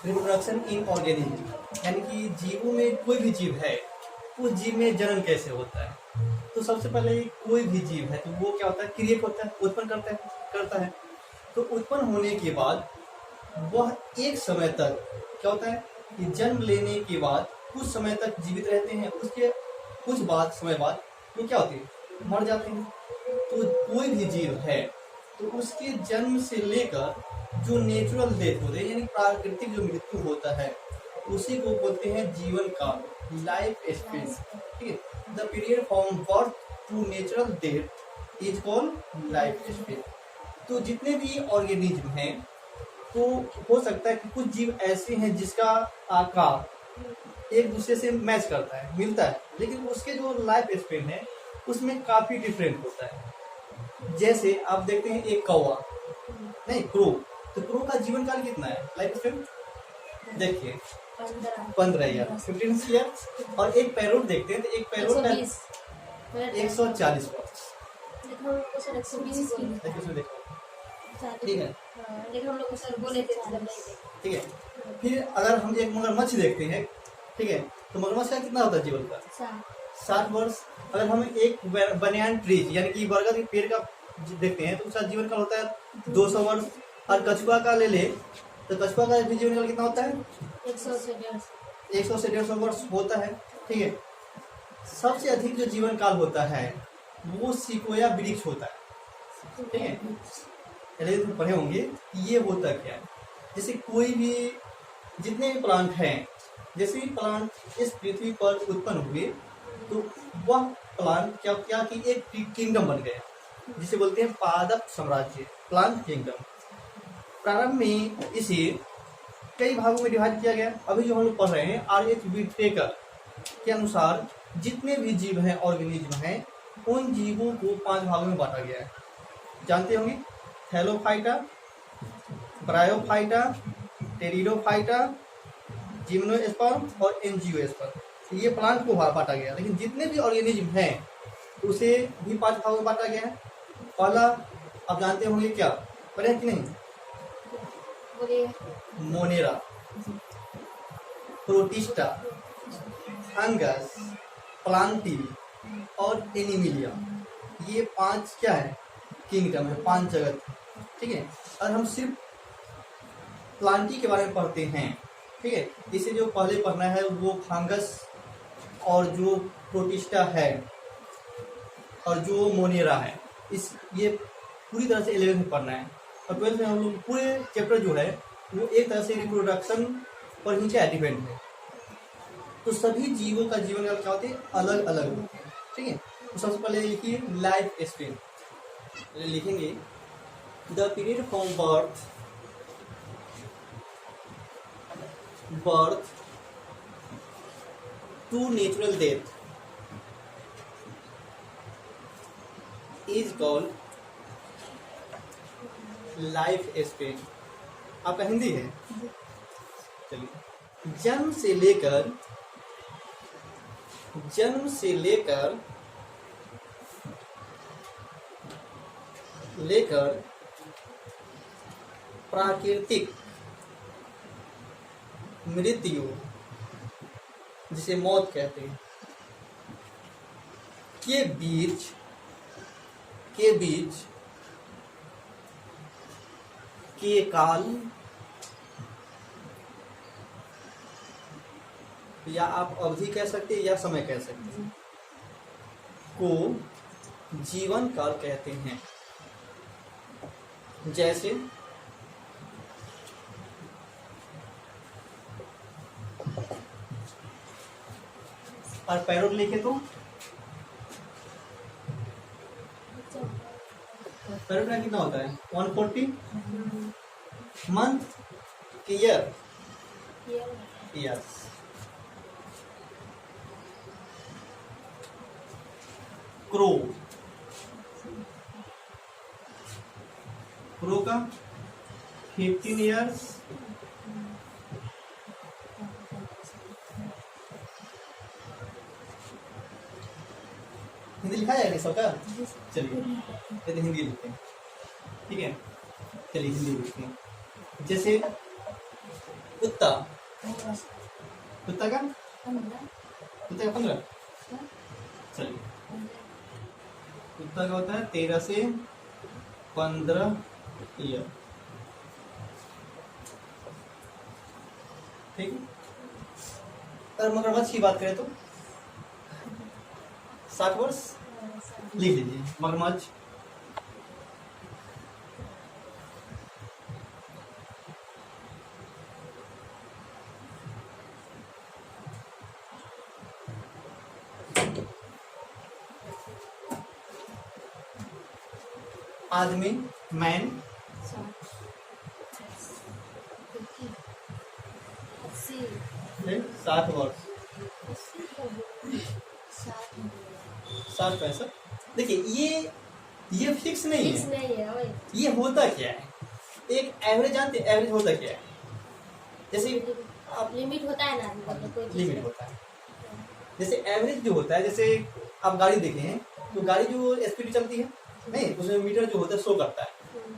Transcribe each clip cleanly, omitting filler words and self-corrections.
Reproduction in organism, यानी कि जीवों में कोई भी जीव है उस जीव में जन्म कैसे होता है। तो सबसे पहले कोई भी जीव है तो वो क्या होता है, क्रिएट होता है, उत्पन्न करता है। तो उत्पन्न होने के बाद वह एक समय तक क्या होता है कि जन्म लेने के बाद कुछ समय तक जीवित रहते हैं, उसके कुछ समय बाद वो क्या होते हैं, मर जाते हैं। तो कोई भी जीव है तो उसके जन्म से लेकर जो नेचुरल डेथ होते हैं यानी प्राकृतिक जो मृत्यु होता है उसी को बोलते हैं जीवन काल, लाइफ स्पेन। ठीक है, the period from birth to natural death is called life span. तो जितने भी ऑर्गेनिज्म हैं तो हो सकता है कि कुछ जीव ऐसे हैं जिसका आकार एक दूसरे से मैच करता है, मिलता है, लेकिन उसके जो लाइफ स्पेन है उसमें काफी डिफरेंट होता है। जैसे आप देखते हैं एक कौवा, नहीं क्रो, तो क्रो का जीवन काल कितना है, लाइफ स्पेन देखिए 15 ईयर, 15 ईयर। और एक पैरोट देखते हैं तो एक पैरोट का 140 वर्ष। ठीक है, ठीक है। फिर अगर हम एक मगरमच्छ देखते हैं, ठीक है, तो मगरमच्छ का कितना होता है जीवन का, 60 वर्ष। अगर हम एक बनियान ट्री यानी कि बरगद के पेड़ का देखते हैं तो उसका जीवन काल होता है 200 वर्ष। और कछुआ का ले ले तो कछुआ का भी जीवन काल कितना होता है, 100 से 150 वर्ष होता है। ठीक है, सबसे अधिक जो जीवन काल होता है वो सिकोया वृक्ष होता है। ठीक है, पहले तो पढ़े होंगे ये होता क्या है। जैसे कोई भी जितने भी प्लांट हैं, जैसे भी प्लांट इस पृथ्वी पर उत्पन्न हुए तो वह प्लांट क्या क्या कि एक किंगडम बन गया जिसे बोलते हैं पादप साम्राज्य, प्लांट किंगडम। प्रारंभ में इसे कई भागों में डिवाइड किया गया। अभी जो हम लोग पढ़ रहे हैं R.H. विटेकर के अनुसार जितने भी जीव हैं, ऑर्गेनिज्म हैं, उन जीवों को 5 भागों में बांटा गया है। जानते होंगे, थैलोफाइटा, ब्रायोफाइटा, टेरिडोफाइटा, जिम्नोस्पर्म और एंजियोस्पर्म। ये प्लांट को बांटा गया, लेकिन जितने भी ऑर्गेनिज्म हैं उसे भी 5 भागों में बांटा गया है। पहला आप जानते होंगे, क्या पढ़े कि नहीं, मोनेरा, प्रोटिस्टा, फंगस, प्लांटी और एनिमिलिया। ये 5 क्या है, किंगडम है, 5 जगत। ठीक है, और हम सिर्फ प्लांटी के बारे में पढ़ते हैं। ठीक है, इसे जो पहले पढ़ना है वो फंगस और जो प्रोटिस्टा है और जो मोनेरा है, इस ये पूरी तरह से 11th में पढ़ना है। और 12th में हम लोग पूरे चैप्टर जो है वो एक तरह से रिप्रोडक्शन पर ही क्या डिपेंड है। तो सभी जीवों का जीवन काल क्या होते हैं, अलग अलग होते हैं। ठीक है, तो सबसे पहले लिखिए लाइफ स्पेन, लिखेंगे the period from birth to natural death is called life span. आपका हिंदी है, चलिए। जन्म से लेकर प्राकृतिक मृत्यु जिसे मौत कहते हैं के बीच के काल या आप अवधि कह सकते हैं या समय कह सकते हैं को जीवन काल कहते हैं। जैसे और पैरोट लिखे तो पैरोट का कितना होता है, 140 मंथ, ईयर, क्रो का 15 ईयर्स, हिंदी लिखा जाएगा सबका, चलिए तो हिंदी लिखते हैं। ठीक है, चलिए हिंदी लिखते हैं। जैसे कुत्ता, कुत्ता का 15। चलिए, कुत्ता का होता है 13 से 15 ईयर, ठीक है। और मगरमच्छ की बात करें तो 60 वर्ष लिख लीजिए मगरमच्छ। आदमी, मैन 60 वर्ष, 60-65। देखिए ये फिक्स नहीं है, ये होता क्या है, एक एवरेज जानते हैं, एवरेज होता क्या है, जैसे अब लिमिट होता है ना, कोई लिमिट होता है, जैसे एवरेज जो होता है, जैसे आप गाड़ी देखे हैं तो गाड़ी जो स्पीड चलती है नहीं, उसमें मीटर जो होता है शो करता है,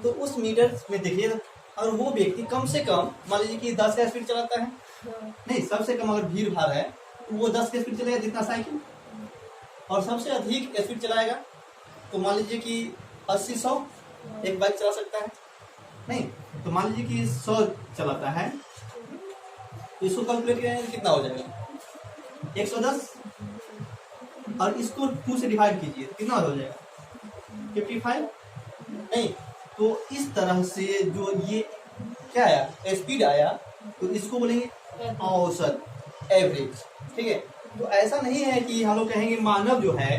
तो उस मीटर में देखिए अगर वो व्यक्ति कम से कम मान लीजिए कि 10 का स्पीड चलाता है, नहीं सबसे कम अगर भीड़ भाड़ है तो वो 10 की स्पीड चलेगा जितना साइकिल, और सबसे अधिक स्पीड चलाएगा तो मान लीजिए कि 80-100 एक बाइक चला सकता है, नहीं तो मान लीजिए कि 100 चलाता है तो इसको कैलकुलेट करेंगे कितना हो जाएगा 110, और इसको 2 से डिवाइड कीजिए तो कितना हो जाएगा 55, नहीं तो इस तरह से जो ये क्या आया स्पीड आया तो इसको बोलेंगे औसत, एवरेज, ठीक है। तो ऐसा नहीं है कि हम लोग कहेंगे मानव जो है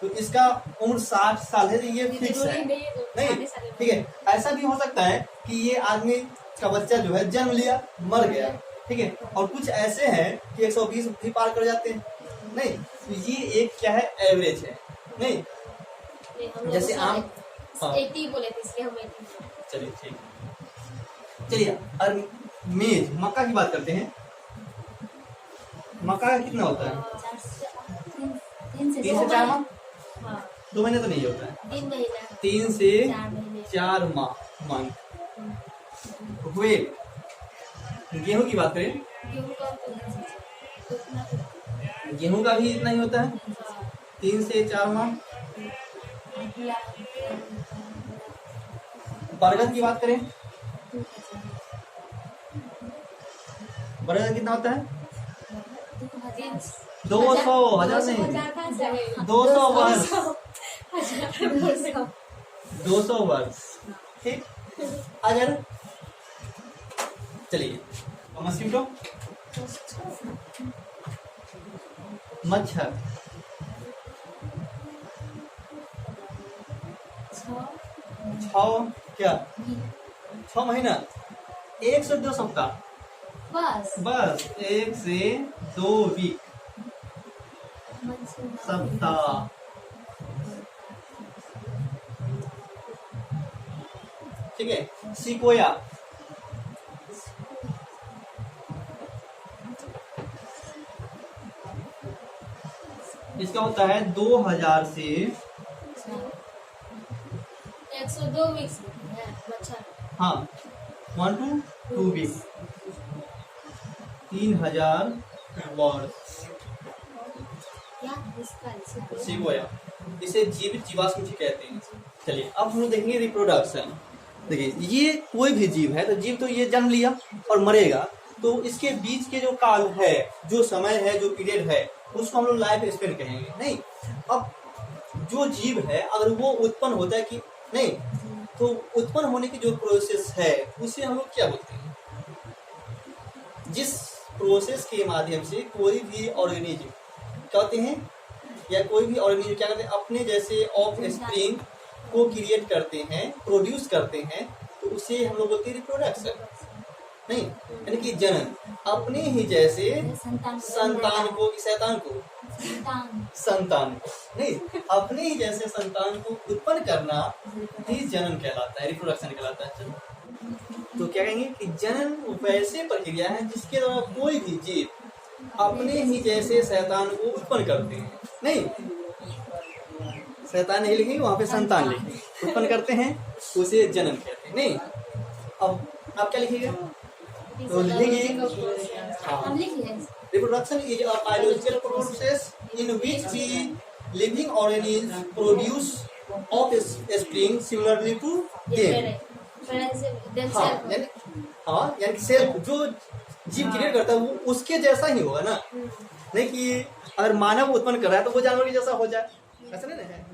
तो इसका उम्र 60 साल है तो ये फिक्स है, नहीं ठीक है। ऐसा भी हो सकता है कि ये आदमी का बच्चा जो है जन्म लिया मर गया, ठीक है, और कुछ ऐसे हैं कि 120 भी पार कर जाते हैं, नहीं तो ये एक क्या है एवरेज है, नहीं जैसे आम 80 बोले थे इसलिए हम 80। चलिए ठीक, चलिए और मेज मक्का की बात करते हैं, मक्का का कितना होता है 3 से 4 माह, 2 महीने तो नहीं होता है, 3 से 4 माह मंथ हुए। गेहूं की बात करें, गेहूं का भी इतना ही होता है 3 से 4 माह। बरगद की बात करें, बरगद कितना होता है 200, 1000 नहीं 200 वर्ष, 200 वर्ष, ठीक। अगर चलिए मस्कीटो, मच्छर 6 क्या 6 महीना 1 से 2 सप्ताह, बस 1 से 2 वीक सप्ताह, ठीक है। सिकोया इसका होता है 2000 से 102 वीक्स मच्छर, हाँ 1 to 2 वीक, 3000 वर्ष। सिकोया इसे जीवित जीवाश्म भी कहते हैं। चलिए अब हम लोग देखेंगे रिप्रोडक्शन। देखिए ये कोई भी जीव है तो जीव तो ये जन्म लिया और मरेगा, तो इसके बीच के जो काल है, जो समय है, जो पीरियड है, उसको हम लोग लाइफ स्पेन कहेंगे, नहीं। अब जो जीव है अगर वो उत्पन्न होता है कि नहीं, तो उत्पन्न होने की जो प्रोसेस है उसे हम लोग क्या बोलते हैं, जिस प्रोसेस के माध्यम से कोई भी ऑर्गेनिज्म कहते हैं या कोई भी ऑर्गेनिज्म क्या करते हैं अपने जैसे ऑफ स्प्रिंग को क्रिएट करते हैं, प्रोड्यूस करते हैं, तो उसे हम लोग बोलते हैं रिप्रोडक्शन, नहीं यानी कि जनन, अपने ही जैसे संतान को, संतान को नहीं, अपने ही जैसे संतान को उत्पन्न करना ही जनन कहलाता है, रिप्रोडक्शन कहलाता है। तो क्या कहेंगे कि जनन वैसे प्रक्रिया है जिसके द्वारा कोई भी जीव अपने ही जैसे संतान को उत्पन्न करते हैं, नहीं शैतान नहीं लिखेंगे, वहां पे संतान लिखेंगे, उत्पन्न करते हैं उसे जन्म कहते हैं, नहीं। अब आप क्या लिखिएगा तो लिखेंगे हम लिख लें। reproduction is a biological process in which the living organism produce offspring similarly to them. हाँ यानी सेल्फ जो जीव क्रिएट करता है वो उसके जैसा ही होगा ना, नहीं कि अगर मानव उत्पन्न कर रहा है तो वो जानवर के जैसा हो जाए, ऐसा नहीं है।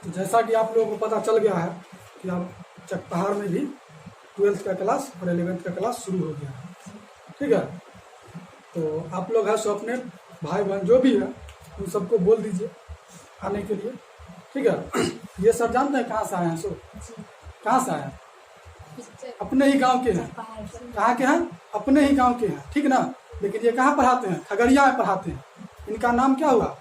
तो जैसा कि आप लोगों को पता चल गया है कि अब चकपहाड़ में भी 12th का क्लास और 11th का क्लास शुरू हो गया है, ठीक है। तो आप लोग हैं सो अपने भाई बहन जो भी है उन सबको बोल दीजिए आने के लिए, ठीक है। ये सब जानते हैं कहाँ से आए हैं, सो कहाँ से आए हैं? अपने ही गांव के हैं। कहाँ के हैं? अपने ही गांव के हैं, ठीक ना। लेकिन ये कहाँ पढ़ाते हैं? खगड़िया में पढ़ाते हैं। इनका नाम क्या हुआ?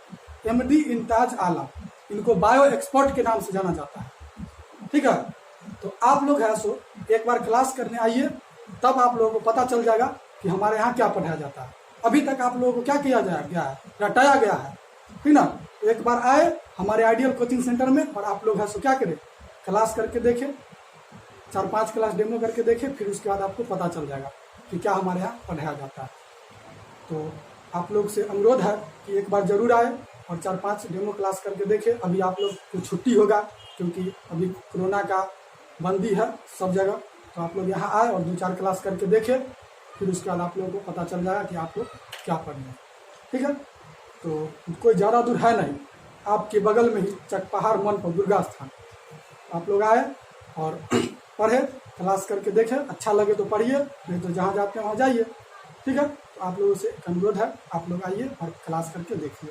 MD इंताज आलम। इनको बायो एक्सपर्ट के नाम से जाना जाता है, ठीक है। तो आप लोग है सो एक बार क्लास करने आइए, तब आप लोगों को पता चल जाएगा कि हमारे यहाँ क्या पढ़ाया जाता है। अभी तक आप लोगों को क्या किया गया है? रटाया गया है, ठीक ना। तो एक बार आए हमारे आइडियल कोचिंग सेंटर में और आप लोग है सो क्या करें, क्लास करके देखें, 4-5 क्लास डेमो करके देखें, फिर उसके बाद आपको पता चल जाएगा कि क्या हमारे यहाँ पढ़ाया जाता है। तो आप लोग से अनुरोध है कि एक बार जरूर आए और 4-5 डेमो क्लास करके देखें। अभी आप लोग को छुट्टी होगा क्योंकि अभी कोरोना का बंदी है सब जगह, तो आप लोग यहाँ आए और 2-4 क्लास करके देखें, फिर उसके बाद आप लोगों को पता चल जाएगा कि आप लोग क्या पढ़ रहे हैं, ठीक है। तो कोई ज़्यादा दूर है नहीं, आपके बगल में ही चकपहाड़ मनपुर दुर्गा स्थान। आप लोग आए और पढ़े, क्लास करके देखें, अच्छा लगे तो पढ़िए, नहीं तो जहाँ जाते हैं वहाँ जाइए, ठीक है। तो आप लोगों से अनुरोध है आप लोग आइए और क्लास करके देखिए।